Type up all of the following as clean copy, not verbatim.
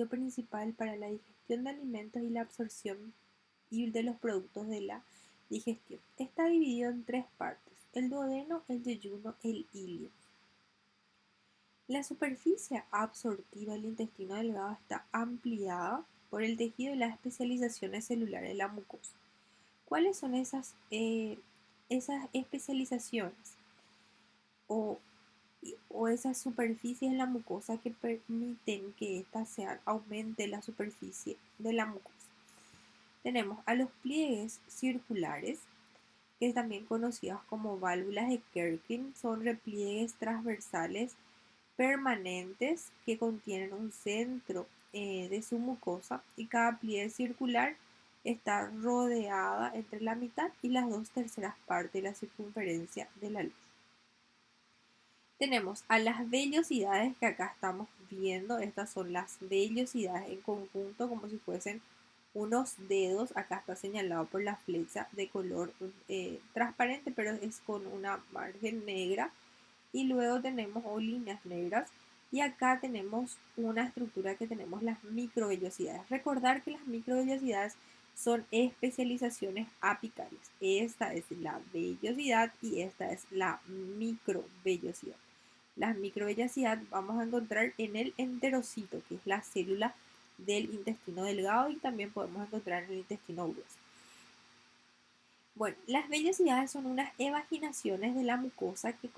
principal para la digestión de alimentos y la absorción y de los productos de la digestión. Está dividido en tres partes: el duodeno, el yeyuno, el ilio. La superficie absortiva del intestino delgado está ampliada por el tejido y las especializaciones celulares de la mucosa. ¿Cuáles son esas especializaciones o, o esas superficies en la mucosa que permiten que aumente la superficie de la mucosa? Tenemos a los pliegues circulares, que es también conocidos como válvulas de Kerkin. Son repliegues transversales permanentes que contienen un centro de su mucosa, y cada pliegue circular está rodeada entre la mitad y las 2/3 partes de la circunferencia de la luz. Tenemos a las vellosidades, que acá estamos viendo. Estas son las vellosidades en conjunto, como si fuesen unos dedos. Acá está señalado por la flecha de color transparente, pero es con una margen negra. Y luego tenemos líneas negras. Y acá tenemos una estructura que tenemos las microvellosidades. Recordar que las microvellosidades son especializaciones apicales. Esta es la vellosidad y esta es la microvellosidad. Las microvellosidades vamos a encontrar en el enterocito, que es la célula del intestino delgado, y también podemos encontrar en el intestino grueso. Bueno, las vellosidades son unas evaginaciones de la mucosa que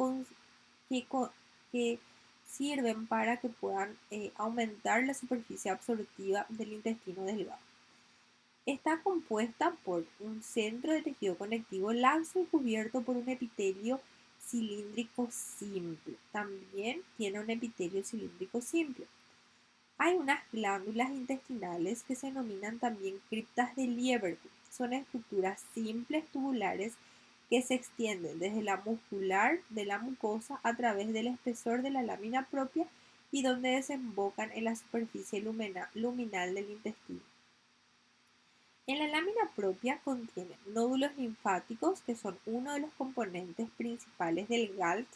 sirven para que puedan aumentar la superficie absortiva del intestino delgado. Está compuesta por un centro de tejido conectivo laxo y cubierto por un epitelio cilíndrico simple. También tiene un epitelio cilíndrico simple. Hay unas glándulas intestinales que se denominan también criptas de Lieberkühn. Son estructuras simples tubulares que se extienden desde la muscular de la mucosa a través del espesor de la lámina propia y donde desembocan en la superficie luminal del intestino. En la lámina propia contiene nódulos linfáticos, que son uno de los componentes principales del GALT.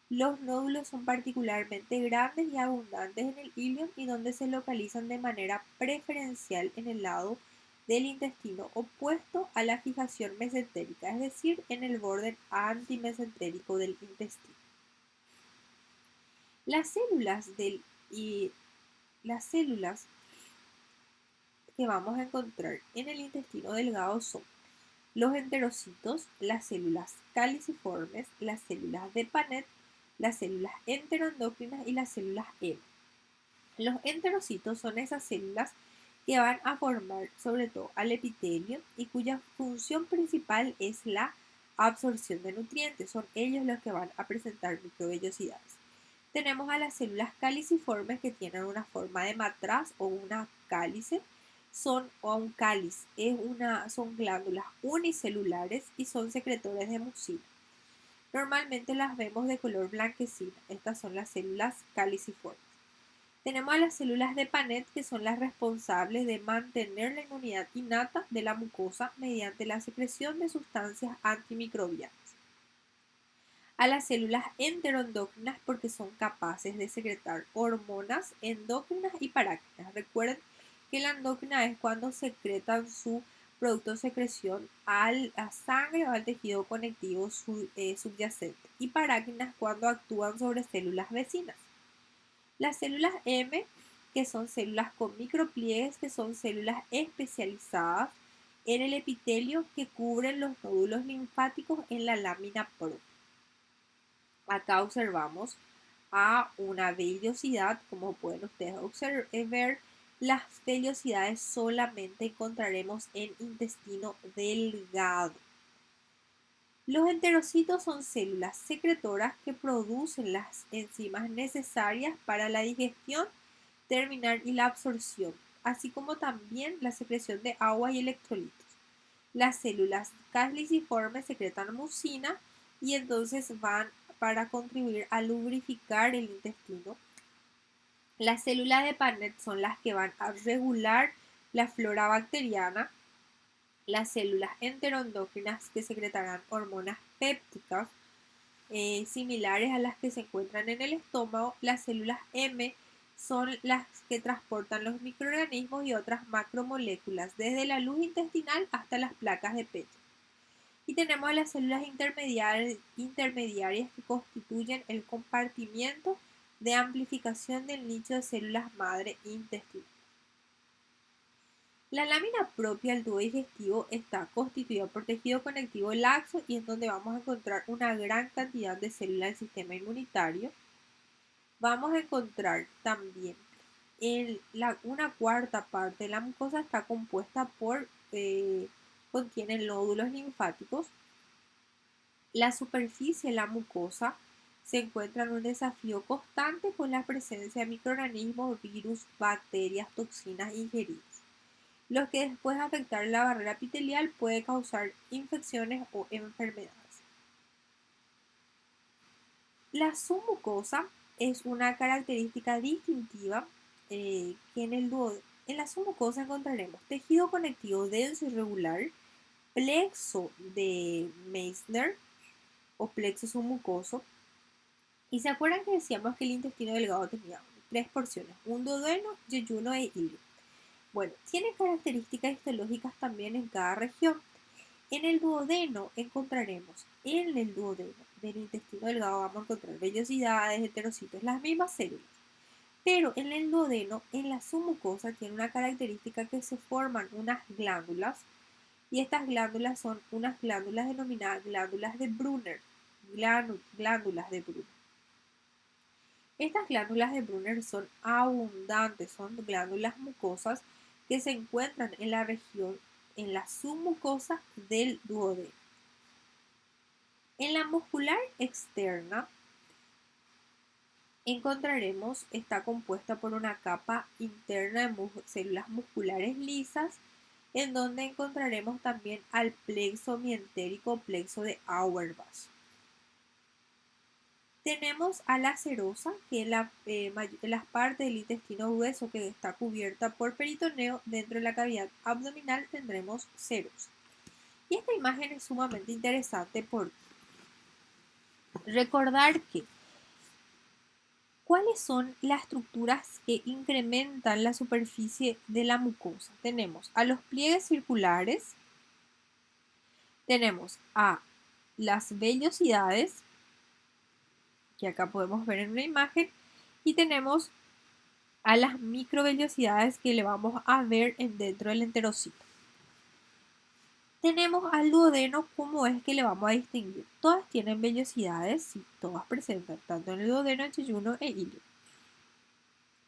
Los nódulos son particularmente grandes y abundantes en el ilion, y donde se localizan de manera preferencial en el lado del intestino opuesto a la fijación mesentérica, es decir, en el borde antimesentérico del intestino. Las células que vamos a encontrar en el intestino delgado son los enterocitos, las células caliciformes, las células de Paneth, las células enteroendocrinas y las células M. Los enterocitos son esas células que van a formar sobre todo al epitelio y cuya función principal es la absorción de nutrientes. Son ellos los que van a presentar microvellosidades. Tenemos a las células caliciformes, que tienen una forma de matraz o una cálice. Un cáliz son glándulas unicelulares y son secretores de mucina. Normalmente las vemos de color blanquecina. Estas son las células caliciformes. Tenemos a las células de Paneth, que son las responsables de mantener la inmunidad innata de la mucosa mediante la secreción de sustancias antimicrobianas. A las células enteroendocrinas, porque son capaces de secretar hormonas endócrinas y parácrinas. Recuerden que la endocrina es cuando secretan su producto de secreción a la sangre o al tejido conectivo subyacente, y parácrinas cuando actúan sobre células vecinas. Las células M, que son células con micropliegues, que son células especializadas en el epitelio que cubren los nódulos linfáticos en la lámina propia. Acá observamos a una vellosidad. Como pueden ustedes ver, las vellosidades solamente encontraremos en intestino delgado. Los enterocitos son células secretoras que producen las enzimas necesarias para la digestión terminal y la absorción, así como también la secreción de agua y electrolitos. Las células caliciformes secretan mucina y entonces van para contribuir a lubrificar el intestino. Las células de Paneth son las que van a regular la flora bacteriana. Las células enteroendocrinas, que secretarán hormonas pépticas similares a las que se encuentran en el estómago. Las células M, son las que transportan los microorganismos y otras macromoléculas, desde la luz intestinal hasta las placas de pecho. Y tenemos las células intermediarias que constituyen el compartimiento de amplificación del nicho de células madre intestinal. La lámina propia del tubo digestivo está constituida por tejido conectivo laxo y es donde vamos a encontrar una gran cantidad de células del sistema inmunitario. Vamos a encontrar también una cuarta parte de la mucosa está compuesta por, contiene nódulos linfáticos. La superficie de la mucosa se encuentra en un desafío constante con la presencia de microorganismos, virus, bacterias, toxinas ingeridas, los que después de afectar la barrera epitelial puede causar infecciones o enfermedades. La submucosa es una característica distintiva que en la submucosa encontraremos tejido conectivo denso y regular, plexo de Meissner o plexo submucoso. Y se acuerdan que decíamos que el intestino delgado tenía 3 porciones, un duodeno, yeyuno e ilio. Bueno, tiene características histológicas también en cada región. En el duodeno del intestino delgado vamos a encontrar vellosidades, heterocitos, las mismas células. Pero en el duodeno, en la submucosa, tiene una característica que se forman unas glándulas y estas glándulas son unas glándulas denominadas glándulas de Brunner. Glándulas de Brunner. Estas glándulas de Brunner son abundantes, son glándulas mucosas que se encuentran en la región, en la submucosa del duodeno. En la muscular externa encontraremos, está compuesta por una capa interna de células musculares lisas, en donde encontraremos también al plexo mientérico o plexo de Auerbach. Tenemos a la serosa, que es las partes del intestino grueso que está cubierta por peritoneo. Dentro de la cavidad abdominal tendremos serosa. Y esta imagen es sumamente interesante por recordar que ¿cuáles son las estructuras que incrementan la superficie de la mucosa? Tenemos a los pliegues circulares, tenemos a las vellosidades, que acá podemos ver en una imagen, y tenemos a las microvellosidades que le vamos a ver dentro del enterocito. Tenemos al duodeno, ¿cómo es que le vamos a distinguir? Todas tienen vellosidades, sí, todas presentan, tanto en el duodeno, yeyuno e ilio.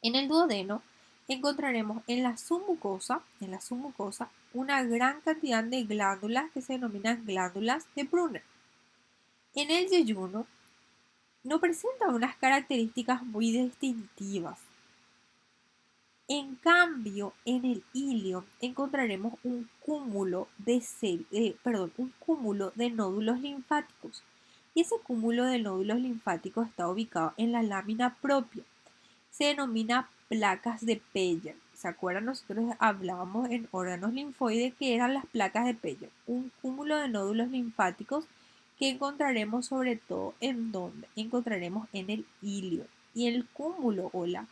En el duodeno encontraremos en la submucosa, una gran cantidad de glándulas que se denominan glándulas de Brunner. En el yeyuno no presenta unas características muy distintivas. En cambio, en el ilio encontraremos un cúmulo de nódulos linfáticos. Y ese cúmulo de nódulos linfáticos está ubicado en la lámina propia. Se denomina placas de Peyer. ¿Se acuerdan? Nosotros hablábamos en órganos linfoides que eran las placas de Peyer. Un cúmulo de nódulos linfáticos que encontraremos sobre todo en donde encontraremos en el ilio. Y el cúmulo o la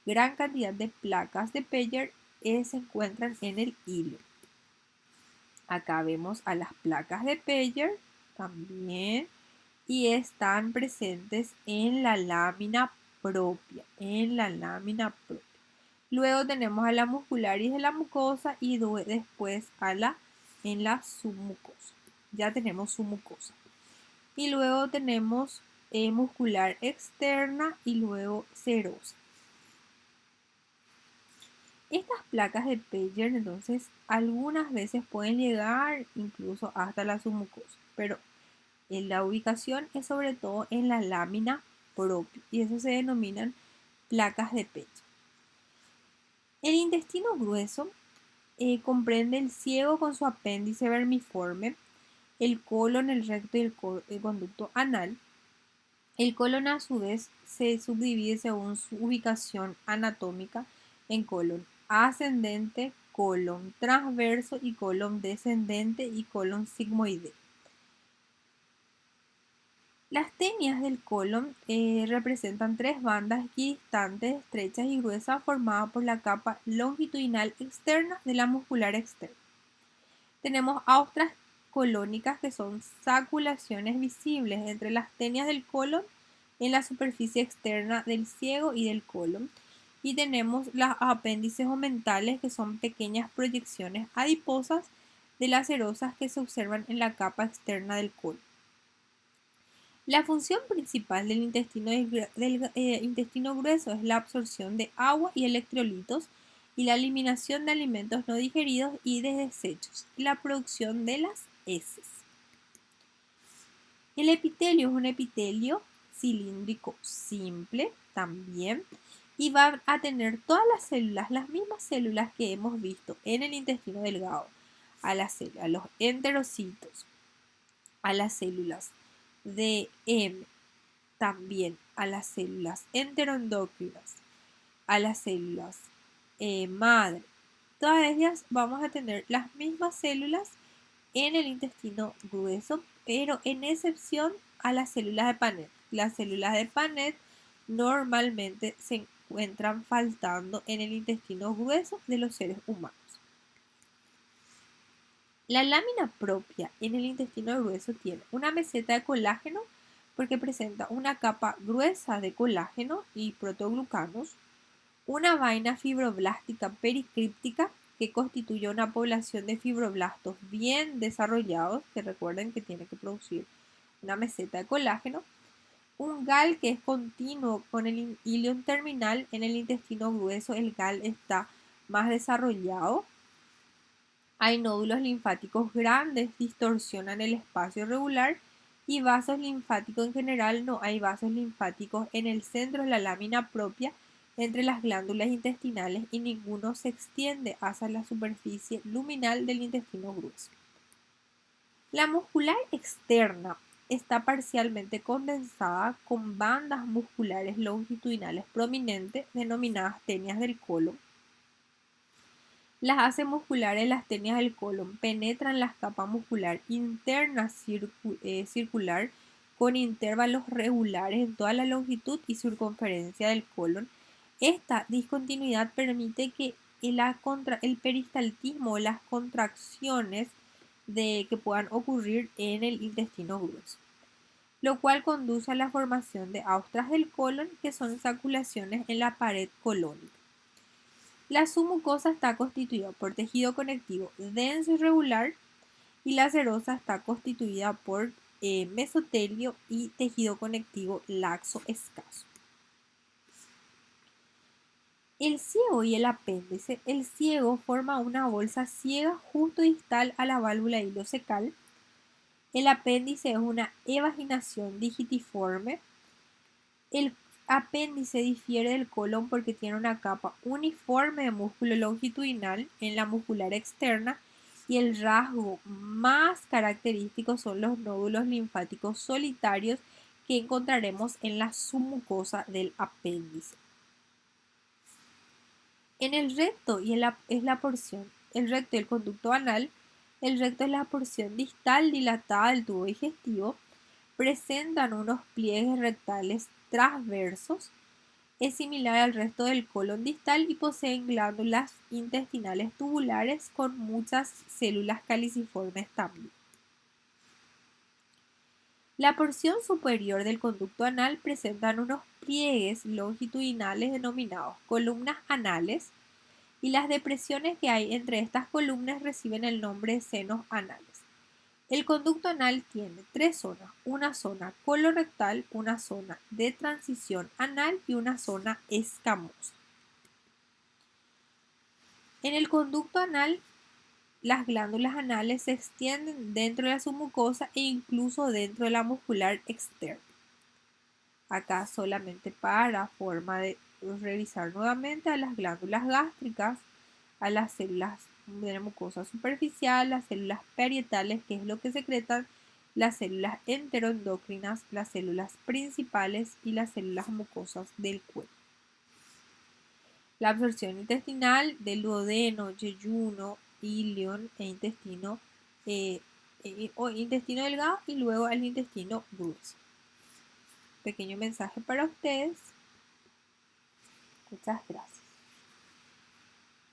gran cantidad de placas de Peyer se encuentran en el ilio. Acá vemos a las placas de Peyer también y están presentes en la lámina propia, Luego tenemos a la muscularis de la mucosa y después en la submucosa. Ya tenemos submucosa. Y luego tenemos muscular externa y luego serosa. Estas placas de Peyer, entonces, algunas veces pueden llegar incluso hasta la submucosa, pero la ubicación es sobre todo en la lámina propia y eso se denominan placas de Peyer. El intestino grueso comprende el ciego con su apéndice vermiforme, el colon, el recto y el conducto anal. El colon a su vez se subdivide según su ubicación anatómica en colon ascendente, colon transverso y colon descendente y colon sigmoideo. Las tenias del colon representan tres bandas equidistantes, estrechas y gruesas formadas por la capa longitudinal externa de la muscular externa. Tenemos austras colónicas, que son saculaciones visibles entre las tenias del colon en la superficie externa del ciego y del colon. Y tenemos las apéndices omentales, que son pequeñas proyecciones adiposas de las serosas que se observan en la capa externa del colon. La función principal del intestino grueso es la absorción de agua y electrolitos y la eliminación de alimentos no digeridos y de desechos y la producción de las heces. El epitelio es un epitelio cilíndrico simple también y va a tener todas las células, las mismas células que hemos visto en el intestino delgado, a los enterocitos, a las células de M, también a las células enteroendocrinas, a las células madre. Todas ellas vamos a tener las mismas células en el intestino grueso, pero en excepción a las células de Paneth. Las células de Paneth normalmente se encuentran faltando en el intestino grueso de los seres humanos. La lámina propia en el intestino grueso tiene una meseta de colágeno porque presenta una capa gruesa de colágeno y protoglucanos, una vaina fibroblástica pericríptica que constituye una población de fibroblastos bien desarrollados, que recuerden que tiene que producir una meseta de colágeno, un GAL que es continuo con el ilion terminal. En el intestino grueso el GAL está más desarrollado. Hay nódulos linfáticos grandes, distorsionan el espacio regular y vasos linfáticos en general. No hay vasos linfáticos en el centro de la lámina propia entre las glándulas intestinales y ninguno se extiende hacia la superficie luminal del intestino grueso. La muscular externa está parcialmente condensada con bandas musculares longitudinales prominentes denominadas tenias del colon. Las haces musculares, las tenias del colon, penetran la capa muscular interna circular con intervalos regulares en toda la longitud y circunferencia del colon. Esta discontinuidad permite que el peristaltismo o las contracciones que puedan ocurrir en el intestino grueso, lo cual conduce a la formación de austras del colon, que son saculaciones en la pared colónica. La submucosa está constituida por tejido conectivo denso y regular y la serosa está constituida por mesotelio y tejido conectivo laxo escaso. El ciego y el apéndice. El ciego forma una bolsa ciega justo distal a la válvula ileocecal. El apéndice es una evaginación digitiforme. El apéndice difiere del colon porque tiene una capa uniforme de músculo longitudinal en la muscular externa y el rasgo más característico son los nódulos linfáticos solitarios que encontraremos en la submucosa del apéndice. En el recto es la porción, el recto y el conducto anal. El recto es la porción distal dilatada del tubo digestivo. Presentan unos pliegues rectales transversos. Es similar al resto del colon distal y poseen glándulas intestinales tubulares con muchas células caliciformes también. La porción superior del conducto anal presentan unos pliegues longitudinales denominados columnas anales y las depresiones que hay entre estas columnas reciben el nombre de senos anales. El conducto anal tiene tres zonas: una zona colorectal, una zona de transición anal y una zona escamosa. En el conducto anal, las glándulas anales se extienden dentro de la submucosa e incluso dentro de la muscular externa. Acá solamente para forma de revisar nuevamente a las glándulas gástricas, a las células de la mucosa superficial, las células parietales, que es lo que secretan, las células enteroendocrinas, las células principales y las células mucosas del cuello. La absorción intestinal del duodeno, yeyuno, ilion e intestino delgado y luego al intestino grueso. pequeño mensaje para ustedes. Muchas gracias.